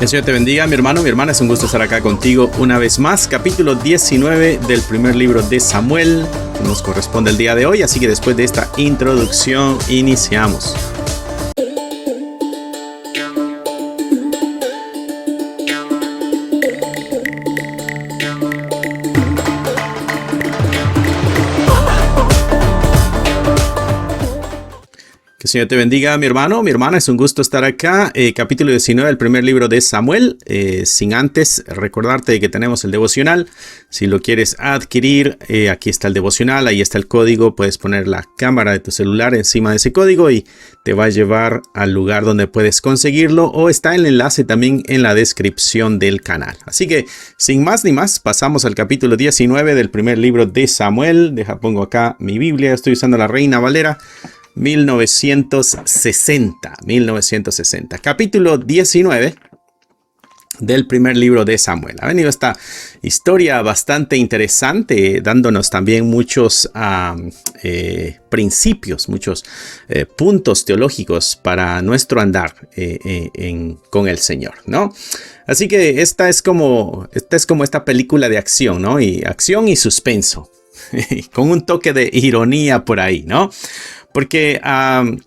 Que el Señor te bendiga, mi hermano, mi hermana. Es un gusto estar acá contigo una vez más. Capítulo 19 del primer libro de Samuel, que nos corresponde el día de hoy. Así que después de esta introducción, iniciamos. Que el Señor te bendiga, mi hermano, mi hermana. Es un gusto estar acá. Capítulo 19 del primer libro de Samuel. Sin antes recordarte que tenemos el devocional. Si lo quieres adquirir, aquí está el devocional. Ahí está el código. Puedes poner la cámara de tu celular encima de ese código y te va a llevar al lugar donde puedes conseguirlo. O está el enlace también en la descripción del canal. Así que, sin más ni más, pasamos al capítulo 19 del primer libro de Samuel. Pongo acá mi Biblia. Estoy usando la Reina Valera. 1960. Capítulo 19 del primer libro de Samuel. Ha venido esta historia bastante interesante, dándonos también muchos principios, muchos puntos teológicos para nuestro andar con el Señor, ¿no? Así que esta es como esta película de acción, ¿no? Y acción y suspenso, con un toque de ironía por ahí, ¿no? Porque en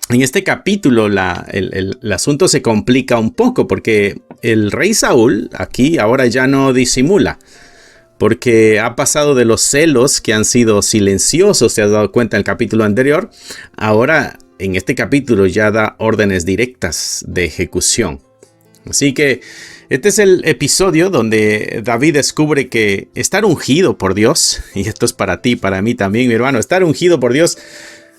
este capítulo el asunto se complica un poco porque el rey Saúl aquí ahora ya no disimula. Porque ha pasado de los celos que han sido silenciosos, te has dado cuenta en el capítulo anterior. Ahora en este capítulo ya da órdenes directas de ejecución. Así que este es el episodio donde David descubre que estar ungido por Dios, y esto es para ti, para mí también, mi hermano, estar ungido por Dios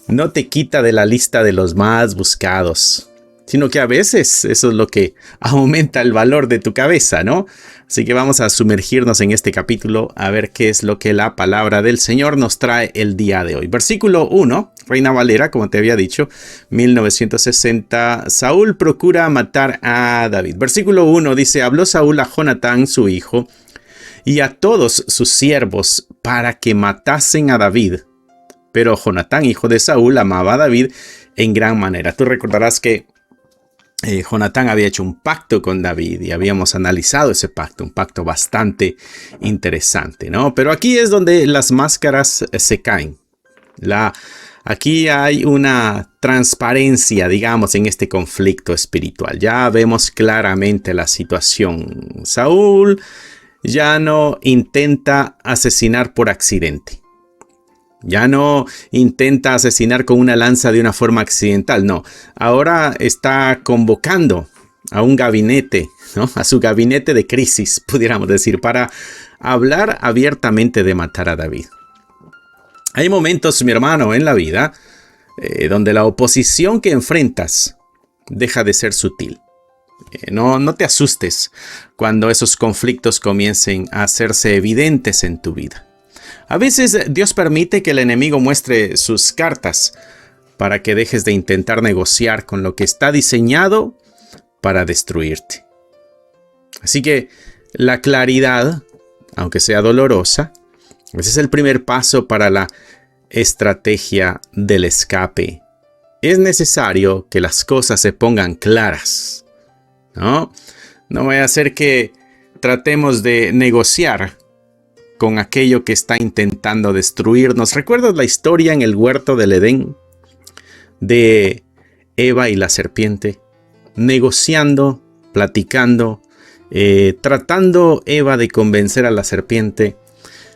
no te quita de la lista de los más buscados, sino que a veces eso es lo que aumenta el valor de tu cabeza, ¿no? Así que vamos a sumergirnos en este capítulo a ver qué es lo que la palabra del Señor nos trae el día de hoy. Versículo 1, Reina Valera, como te había dicho, 1960, Saúl procura matar a David. Versículo 1 dice, habló Saúl a Jonatán, su hijo, y a todos sus siervos para que matasen a David. Pero Jonatán, hijo de Saúl, amaba a David en gran manera. Tú recordarás que Jonatán había hecho un pacto con David y habíamos analizado ese pacto, un pacto bastante interesante, ¿no? Pero aquí es donde las máscaras se caen. Aquí hay una transparencia, digamos, en este conflicto espiritual. Ya vemos claramente la situación. Saúl ya no intenta asesinar por accidente. Ya no intenta asesinar con una lanza de una forma accidental, no. Ahora está convocando a un gabinete, ¿no? A su gabinete de crisis, pudiéramos decir, para hablar abiertamente de matar a David. Hay momentos, mi hermano, en la vida donde la oposición que enfrentas deja de ser sutil. No te asustes cuando esos conflictos comiencen a hacerse evidentes en tu vida. A veces Dios permite que el enemigo muestre sus cartas para que dejes de intentar negociar con lo que está diseñado para destruirte. Así que la claridad, aunque sea dolorosa, ese es el primer paso para la estrategia del escape. Es necesario que las cosas se pongan claras, ¿no? No vaya a ser que tratemos de negociar con aquello que está intentando destruirnos. ¿Recuerdas la historia en el huerto del Edén de Eva y la serpiente? Negociando, platicando, tratando Eva de convencer a la serpiente.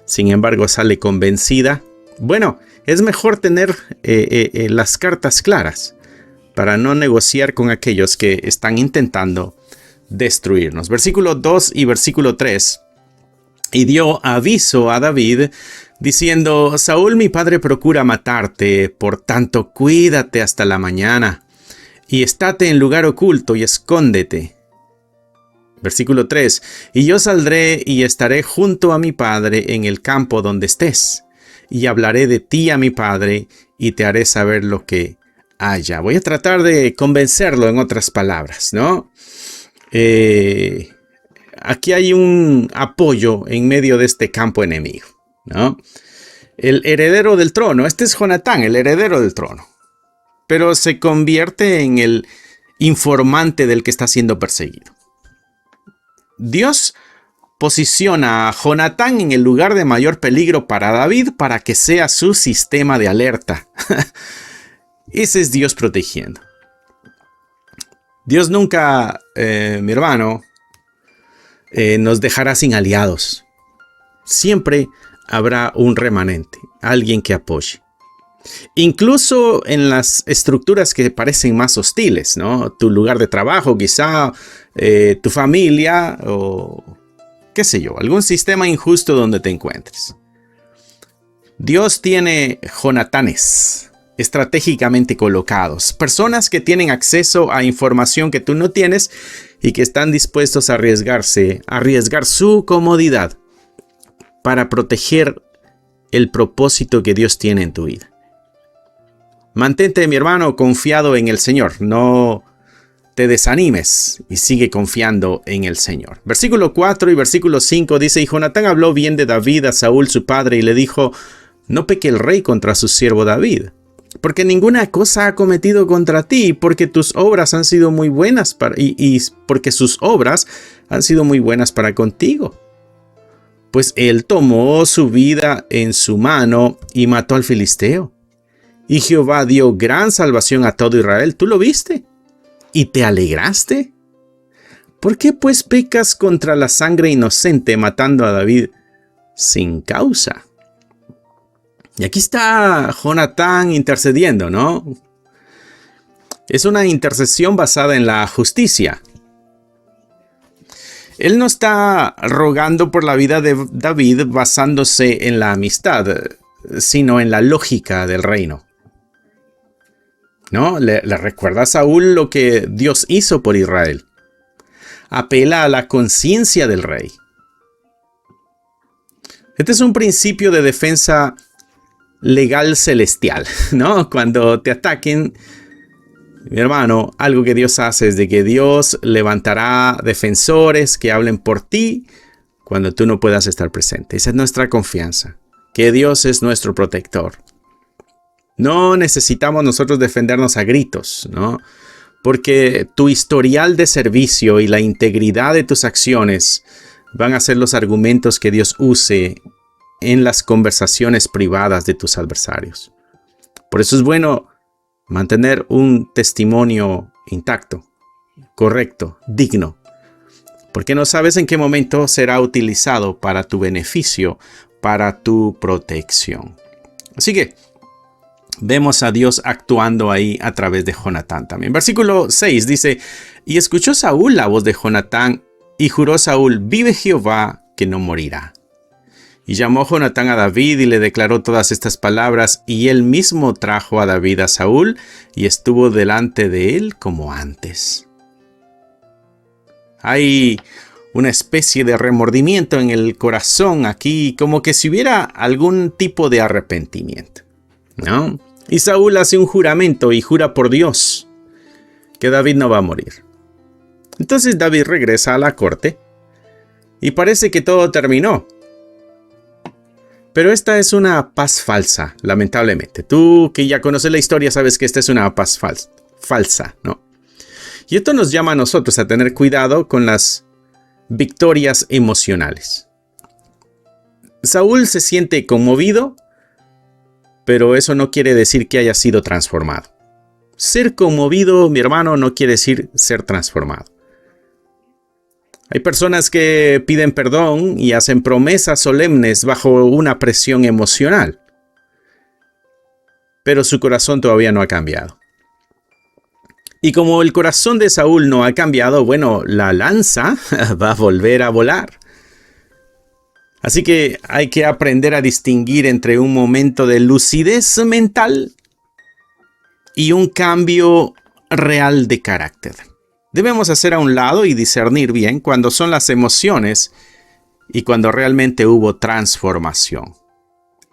Sin embargo, sale convencida. Bueno, es mejor tener las cartas claras para no negociar con aquellos que están intentando destruirnos. Versículo 2 y versículo 3. Y dio aviso a David, diciendo, Saúl mi padre procura matarte, por tanto cuídate hasta la mañana, y estate en lugar oculto y escóndete. Versículo 3, y yo saldré y estaré junto a mi padre en el campo donde estés, y hablaré de ti a mi padre, y te haré saber lo que haya. Voy a tratar de convencerlo en otras palabras, ¿no? Aquí hay un apoyo en medio de este campo enemigo, ¿no? El heredero del trono, este es Jonatán, el heredero del trono, pero se convierte en informante del que está siendo perseguido. Dios posiciona a Jonatán en el lugar de mayor peligro para David para que sea su sistema de alerta. Ese es Dios protegiendo. Dios nunca, mi hermano, nos dejará sin aliados. Siempre habrá un remanente, alguien que apoye. Incluso en las estructuras que parecen más hostiles, ¿no? Tu lugar de trabajo, quizá, tu familia o qué sé yo, algún sistema injusto donde te encuentres. Dios tiene Jonatanes estratégicamente colocados, personas que tienen acceso a información que tú no tienes y que están dispuestos a arriesgar su comodidad para proteger el propósito que Dios tiene en tu vida. Mantente, mi hermano, confiado en el Señor. No te desanimes y sigue confiando en el Señor. Versículo 4 y versículo 5 dice: Y Jonatán habló bien de David a Saúl su padre y le dijo: No peque el rey contra su siervo David, porque ninguna cosa ha cometido contra ti, porque tus obras han sido muy buenas porque sus obras han sido muy buenas para contigo. Pues él tomó su vida en su mano y mató al filisteo. Y Jehová dio gran salvación a todo Israel. ¿Tú lo viste? ¿Y te alegraste? ¿Por qué pues pecas contra la sangre inocente matando a David sin causa? Y aquí está Jonatán intercediendo, ¿no? Es una intercesión basada en la justicia. Él no está rogando por la vida de David basándose en la amistad, sino en la lógica del reino. ¿No? Le recuerda a Saúl lo que Dios hizo por Israel. Apela a la conciencia del rey. Este es un principio de defensa legal celestial, ¿no? Cuando te ataquen, mi hermano, algo que Dios hace es de que Dios levantará defensores que hablen por ti cuando tú no puedas estar presente. Esa es nuestra confianza, que Dios es nuestro protector. No necesitamos nosotros defendernos a gritos, ¿no? Porque tu historial de servicio y la integridad de tus acciones van a ser los argumentos que Dios use en las conversaciones privadas de tus adversarios. Por eso es bueno mantener un testimonio intacto, correcto, digno, porque no sabes en qué momento será utilizado para tu beneficio, para tu protección. Así que vemos a Dios actuando ahí a través de Jonatán también. Versículo 6 dice: Y escuchó Saúl la voz de Jonatán, y juró Saúl: Vive Jehová, que no morirá. Y llamó Jonatán a David y le declaró todas estas palabras, y él mismo trajo a David a Saúl, y estuvo delante de él como antes. Hay una especie de remordimiento en el corazón aquí, como que si hubiera algún tipo de arrepentimiento, ¿no? Y Saúl hace un juramento y jura por Dios que David no va a morir. Entonces David regresa a la corte y parece que todo terminó. Pero esta es una paz falsa, lamentablemente. Tú que ya conoces la historia sabes que esta es una paz falsa, ¿no? Y esto nos llama a nosotros a tener cuidado con las victorias emocionales. Saúl se siente conmovido, pero eso no quiere decir que haya sido transformado. Ser conmovido, mi hermano, no quiere decir ser transformado. Hay personas que piden perdón y hacen promesas solemnes bajo una presión emocional, pero su corazón todavía no ha cambiado. Y como el corazón de Saúl no ha cambiado, bueno, la lanza va a volver a volar. Así que hay que aprender a distinguir entre un momento de lucidez mental y un cambio real de carácter. Debemos hacer a un lado y discernir bien cuando son las emociones y cuando realmente hubo transformación.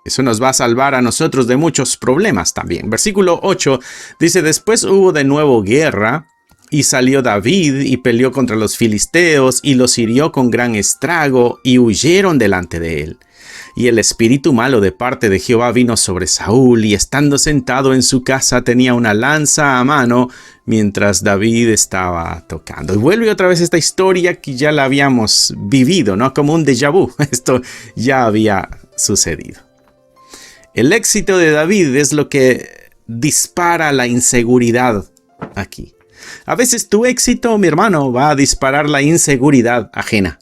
Eso nos va a salvar a nosotros de muchos problemas también. Versículo 8 dice: Después hubo de nuevo guerra, y salió David y peleó contra los filisteos y los hirió con gran estrago y huyeron delante de él. Y el espíritu malo de parte de Jehová vino sobre Saúl, y estando sentado en su casa tenía una lanza a mano, mientras David estaba tocando. Y vuelve otra vez esta historia que ya la habíamos vivido, ¿no? Como un déjà vu. Esto ya había sucedido. El éxito de David es lo que dispara la inseguridad aquí. A veces tu éxito, mi hermano, va a disparar la inseguridad ajena.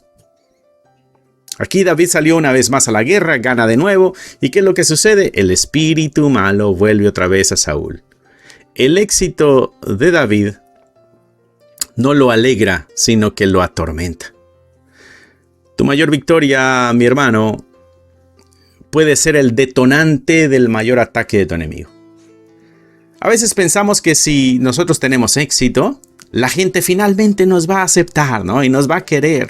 Aquí David salió una vez más a la guerra, gana de nuevo. ¿Y qué es lo que sucede? El espíritu malo vuelve otra vez a Saúl. El éxito de David no lo alegra, sino que lo atormenta. Tu mayor victoria, mi hermano, puede ser el detonante del mayor ataque de tu enemigo. A veces pensamos que si nosotros tenemos éxito, la gente finalmente nos va a aceptar, ¿no? Y nos va a querer.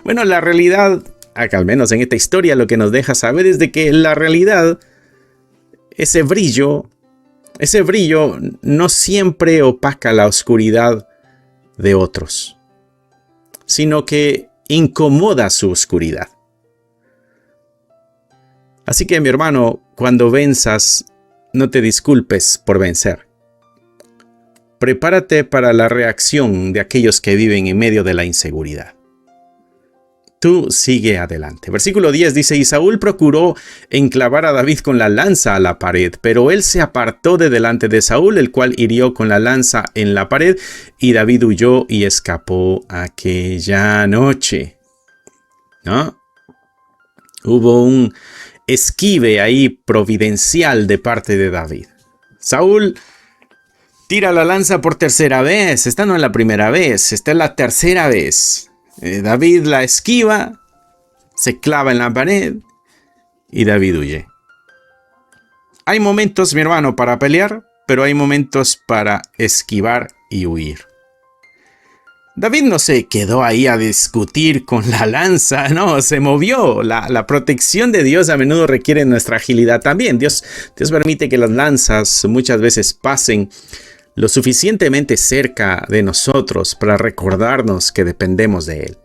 Bueno, la realidad, al menos en esta historia, lo que nos deja saber es de que la realidad, ese brillo no siempre opaca la oscuridad de otros, sino que incomoda su oscuridad. Así que, mi hermano, cuando venzas, no te disculpes por vencer. Prepárate para la reacción de aquellos que viven en medio de la inseguridad. Tú sigue adelante. Versículo 10 dice, y Saúl procuró enclavar a David con la lanza a la pared, pero él se apartó de delante de Saúl, el cual hirió con la lanza en la pared, y David huyó y escapó aquella noche. ¿No? Hubo un esquive ahí providencial de parte de David. Saúl tira la lanza por tercera vez. Esta no es la primera vez, esta es la tercera vez. David la esquiva, se clava en la pared y David huye. Hay momentos, mi hermano, para pelear, pero hay momentos para esquivar y huir. David no se quedó ahí a discutir con la lanza, no, se movió. La protección de Dios a menudo requiere nuestra agilidad también. Dios permite que las lanzas muchas veces pasen lo suficientemente cerca de nosotros para recordarnos que dependemos de Él,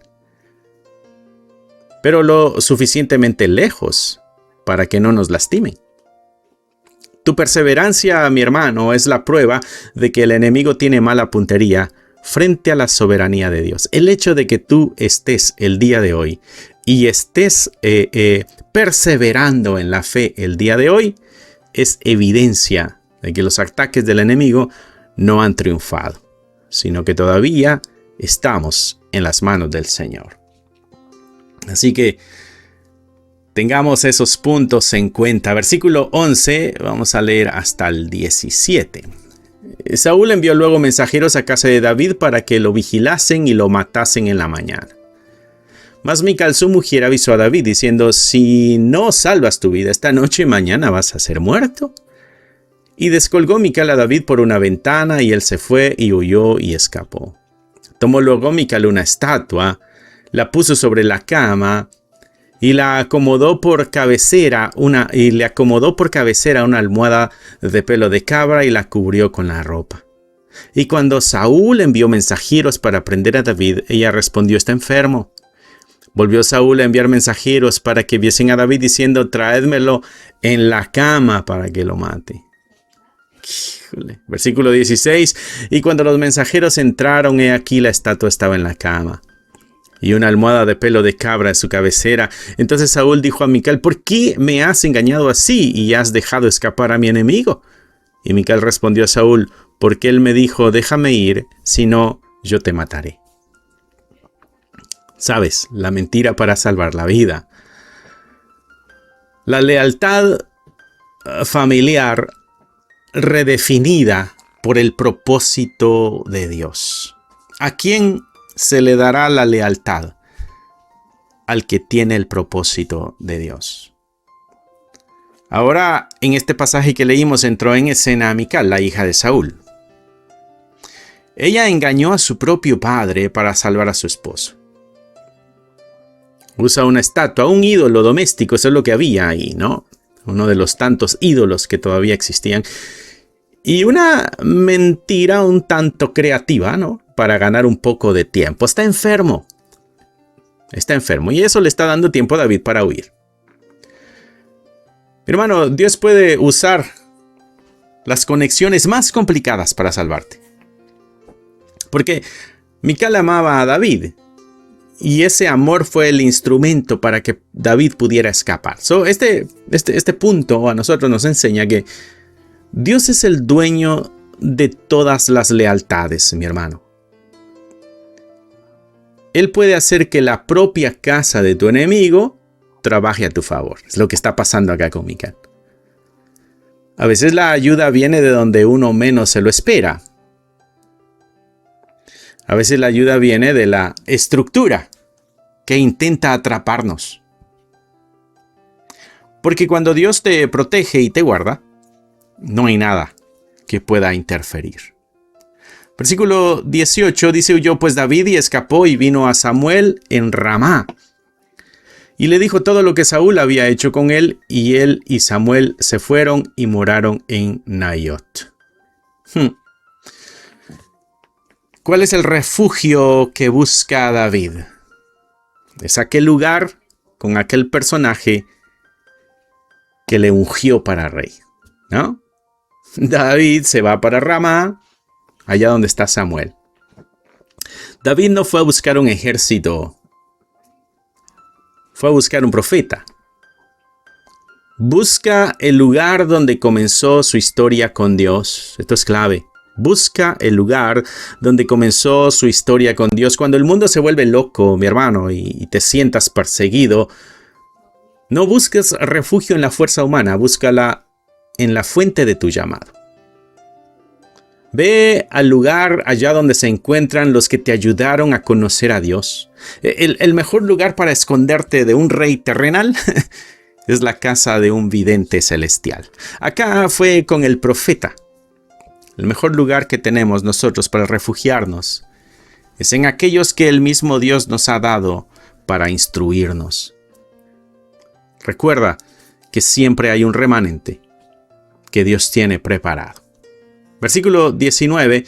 pero lo suficientemente lejos para que no nos lastimen. Tu perseverancia, mi hermano, es la prueba de que el enemigo tiene mala puntería frente a la soberanía de Dios. El hecho de que tú estés el día de hoy y estés perseverando en la fe el día de hoy es evidencia de que los ataques del enemigo no han triunfado, sino que todavía estamos en las manos del Señor. Así que tengamos esos puntos en cuenta. Versículo 11, vamos a leer hasta el 17. Saúl envió luego mensajeros a casa de David para que lo vigilasen y lo matasen en la mañana. Mas Mical, su mujer, avisó a David diciendo, si no salvas tu vida esta noche, mañana vas a ser muerto. Y descolgó Mical a David por una ventana, y él se fue y huyó y escapó. Tomó luego Mical una estatua, la puso sobre la cama y le acomodó por cabecera una almohada de pelo de cabra y la cubrió con la ropa. Y cuando Saúl envió mensajeros para prender a David, ella respondió, está enfermo. Volvió Saúl a enviar mensajeros para que viesen a David diciendo, traédmelo en la cama para que lo mate. Híjole. Versículo 16. Y cuando los mensajeros entraron, he aquí la estatua estaba en la cama, y una almohada de pelo de cabra en su cabecera. Entonces Saúl dijo a Mical, ¿por qué me has engañado así y has dejado escapar a mi enemigo? Y Mical respondió a Saúl, porque él me dijo, déjame ir, si no, yo te mataré. ¿Sabes? La mentira para salvar la vida. La lealtad familiar redefinida por el propósito de Dios. ¿A quién se le dará la lealtad? Al que tiene el propósito de Dios. Ahora, en este pasaje que leímos, entró en escena Mical, la hija de Saúl. Ella engañó a su propio padre para salvar a su esposo. Usa una estatua, un ídolo doméstico, eso es lo que había ahí, ¿no? Uno de los tantos ídolos que todavía existían. Y una mentira un tanto creativa, ¿no? Para ganar un poco de tiempo. Está enfermo. Y eso le está dando tiempo a David para huir. Mi hermano, Dios puede usar las conexiones más complicadas para salvarte. Porque Mical amaba a David. Y ese amor fue el instrumento para que David pudiera escapar. Este punto a nosotros nos enseña que Dios es el dueño de todas las lealtades, mi hermano. Él puede hacer que la propia casa de tu enemigo trabaje a tu favor. Es lo que está pasando acá con Mical. A veces la ayuda viene de donde uno menos se lo espera. A veces la ayuda viene de la estructura que intenta atraparnos. Porque cuando Dios te protege y te guarda, no hay nada que pueda interferir. Versículo 18 dice: huyó pues David y escapó y vino a Samuel en Ramá. Y le dijo todo lo que Saúl había hecho con él y Samuel se fueron y moraron en Naiot. ¿Cuál es el refugio que busca David? Es aquel lugar con aquel personaje que le ungió para rey, ¿no? David se va para Ramá, allá donde está Samuel. David no fue a buscar un ejército, fue a buscar un profeta. Busca el lugar donde comenzó su historia con Dios. Esto es clave. Busca el lugar donde comenzó su historia con Dios. Cuando el mundo se vuelve loco, mi hermano, y te sientas perseguido, no busques refugio en la fuerza humana, búscala en la fuente de tu llamado. Ve al lugar allá donde se encuentran los que te ayudaron a conocer a Dios. El mejor lugar para esconderte de un rey terrenal es la casa de un vidente celestial. Acá fue con el profeta. El mejor lugar que tenemos nosotros para refugiarnos es en aquellos que el mismo Dios nos ha dado para instruirnos. Recuerda que siempre hay un remanente que Dios tiene preparado. Versículo 19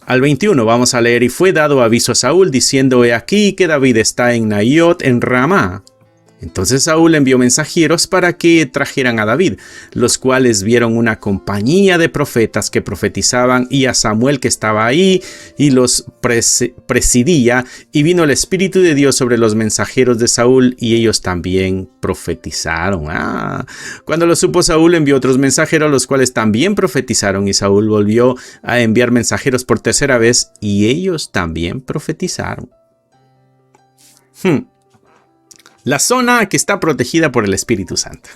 al 21 vamos a leer: y fue dado aviso a Saúl diciendo: he aquí que David está en Naiot en Ramá. Entonces Saúl envió mensajeros para que trajeran a David, los cuales vieron una compañía de profetas que profetizaban y a Samuel que estaba ahí y los presidía, y vino el Espíritu de Dios sobre los mensajeros de Saúl y ellos también profetizaron. Cuando lo supo Saúl, envió otros mensajeros, los cuales también profetizaron, y Saúl volvió a enviar mensajeros por tercera vez y ellos también profetizaron. La zona que está protegida por el Espíritu Santo.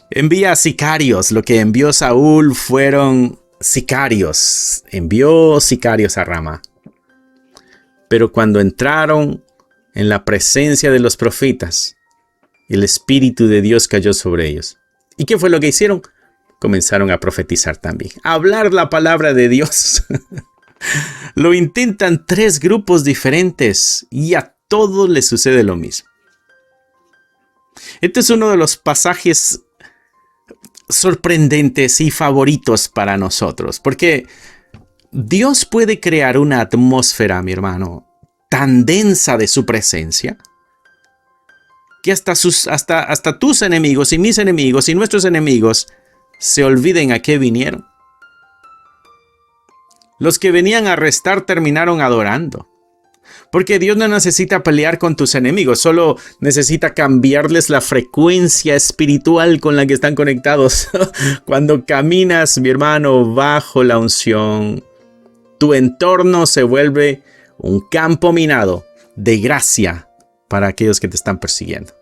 Envía sicarios. Lo que envió Saúl fueron sicarios. Envió sicarios a Ramá. Pero cuando entraron en la presencia de los profetas, el Espíritu de Dios cayó sobre ellos. ¿Y qué fue lo que hicieron? Comenzaron a profetizar también. A hablar la palabra de Dios. Lo intentan 3 grupos diferentes y a todos les sucede lo mismo. Este es uno de los pasajes sorprendentes y favoritos para nosotros, porque Dios puede crear una atmósfera, mi hermano, tan densa de su presencia, que hasta tus enemigos y mis enemigos y nuestros enemigos se olviden a qué vinieron. Los que venían a arrestar terminaron adorando. Porque Dios no necesita pelear con tus enemigos, solo necesita cambiarles la frecuencia espiritual con la que están conectados. Cuando caminas, mi hermano, bajo la unción, tu entorno se vuelve un campo minado de gracia para aquellos que te están persiguiendo.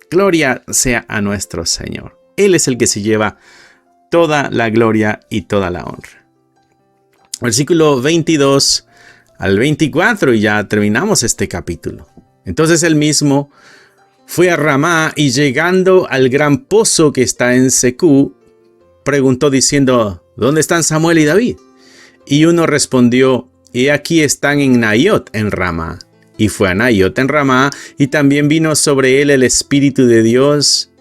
Gloria sea a nuestro Señor. Él es el que se lleva toda la gloria y toda la honra. Versículo 22 al 24 y ya terminamos este capítulo. Entonces él mismo fue a Ramá y llegando al gran pozo que está en Secú, preguntó diciendo: ¿dónde están Samuel y David? Y uno respondió: he aquí están en Naiot en Ramá. Y fue a Naiot en Ramá y también vino sobre él el Espíritu de Dios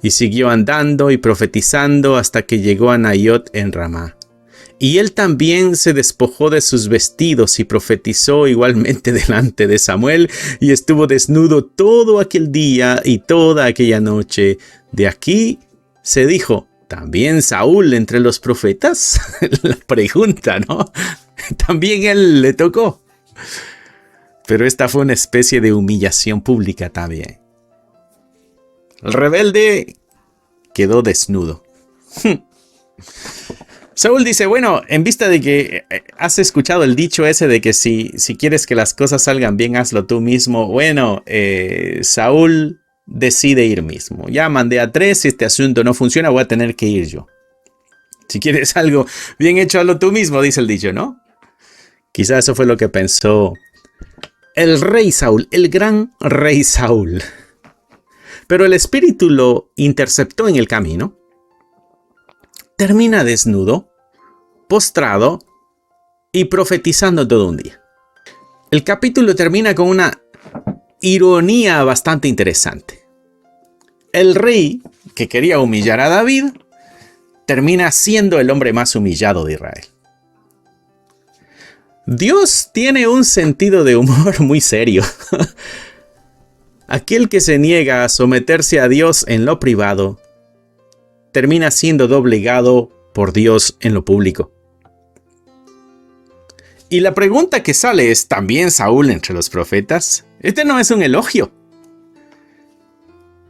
y siguió andando y profetizando hasta que llegó a Naiot en Ramá. Y él también se despojó de sus vestidos y profetizó igualmente delante de Samuel, y estuvo desnudo todo aquel día y toda aquella noche. De aquí se dijo, ¿también Saúl entre los profetas? La pregunta, ¿no? También él le tocó. Pero esta fue una especie de humillación pública también. El rebelde quedó desnudo. Saúl dice, bueno, en vista de que has escuchado el dicho ese de que si quieres que las cosas salgan bien, hazlo tú mismo. Bueno, Saúl decide ir mismo. Ya mandé a 3, si este asunto no funciona, voy a tener que ir yo. Si quieres algo bien hecho, hazlo tú mismo, dice el dicho, ¿no? Quizás eso fue lo que pensó el rey Saúl, el gran rey Saúl. Pero el espíritu lo interceptó en el camino. Termina desnudo, postrado y profetizando todo un día. El capítulo termina con una ironía bastante interesante. El rey, que quería humillar a David, termina siendo el hombre más humillado de Israel. Dios tiene un sentido de humor muy serio. Aquel que se niega a someterse a Dios en lo privado, termina siendo doblegado por Dios en lo público. Y la pregunta que sale es, ¿también Saúl entre los profetas? Este no es un elogio.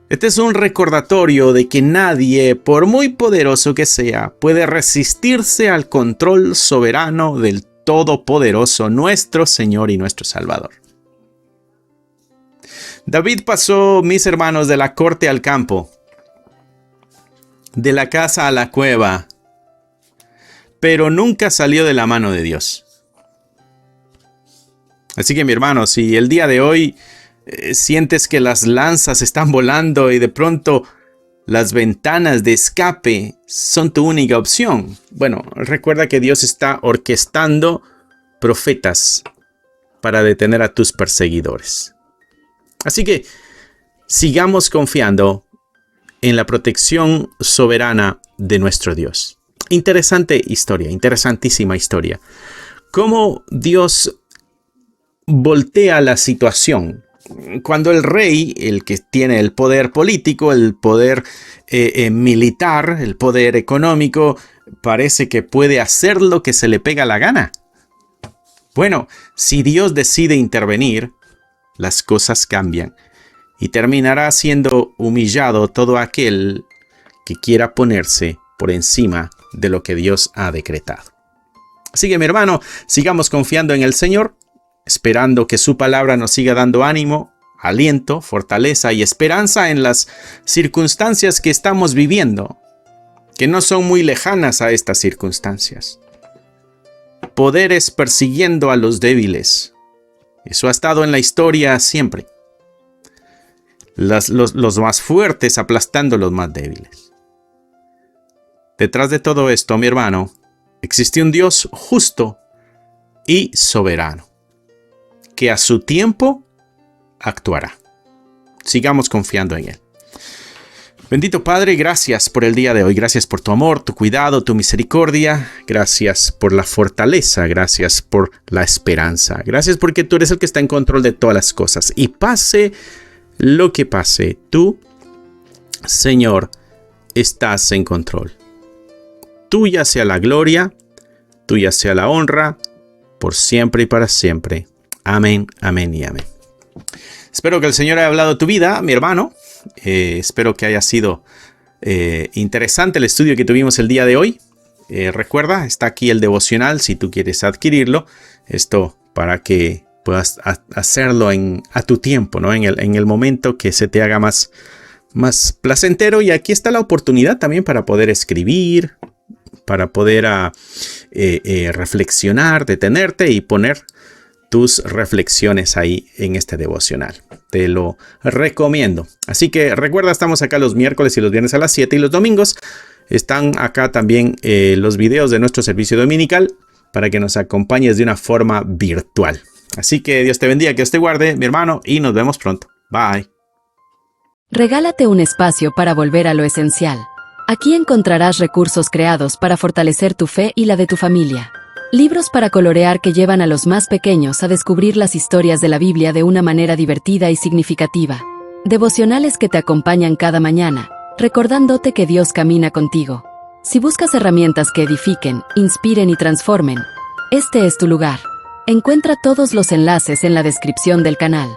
Este es un recordatorio de que nadie, por muy poderoso que sea, puede resistirse al control soberano del Todopoderoso, nuestro Señor y nuestro Salvador. David pasó, mis hermanos, de la corte al campo, de la casa a la cueva, pero nunca salió de la mano de Dios. Así que, mi hermano, si el día de hoy sientes que las lanzas están volando y de pronto las ventanas de escape son tu única opción, bueno, recuerda que Dios está orquestando profetas para detener a tus perseguidores. Así que sigamos confiando en la protección soberana de nuestro Dios. Interesante historia, interesantísima historia. Cómo Dios voltea la situación. Cuando el rey, el que tiene el poder político, el poder militar, el poder económico, parece que puede hacer lo que se le pega la gana. Bueno, si Dios decide intervenir, las cosas cambian y terminará siendo humillado todo aquel que quiera ponerse por encima de lo que Dios ha decretado. Así que, mi hermano, sigamos confiando en el Señor, esperando que su palabra nos siga dando ánimo, aliento, fortaleza y esperanza en las circunstancias que estamos viviendo, que no son muy lejanas a estas circunstancias. Poderes persiguiendo a los débiles. Eso ha estado en la historia siempre. Los más fuertes aplastando a los más débiles. Detrás de todo esto, mi hermano, existe un Dios justo y soberano, que a su tiempo actuará. Sigamos confiando en Él. Bendito Padre, gracias por el día de hoy. Gracias por tu amor, tu cuidado, tu misericordia. Gracias por la fortaleza. Gracias por la esperanza. Gracias porque tú eres el que está en control de todas las cosas. Y pase lo que pase, tú, Señor, estás en control. Tuya sea la gloria, tuya sea la honra, por siempre y para siempre. Amén, amén y amén. Espero que el Señor haya hablado a tu vida, mi hermano. Espero que haya sido interesante el estudio que tuvimos el día de hoy. Recuerda, está aquí el devocional si tú quieres adquirirlo. Esto para que puedas hacerlo a tu tiempo, ¿no? En el momento que se te haga más placentero. Y aquí está la oportunidad también para poder escribir, para poder reflexionar, detenerte y poner tus reflexiones ahí en este devocional. Te lo recomiendo. Así que recuerda, estamos acá los miércoles y los viernes a las 7 y los domingos están acá también los videos de nuestro servicio dominical para que nos acompañes de una forma virtual. Así que Dios te bendiga, que Dios te guarde, mi hermano, y nos vemos pronto. Bye. Regálate un espacio para volver a lo esencial. Aquí encontrarás recursos creados para fortalecer tu fe y la de tu familia. Libros para colorear que llevan a los más pequeños a descubrir las historias de la Biblia de una manera divertida y significativa. Devocionales que te acompañan cada mañana, recordándote que Dios camina contigo. Si buscas herramientas que edifiquen, inspiren y transformen, este es tu lugar. Encuentra todos los enlaces en la descripción del canal.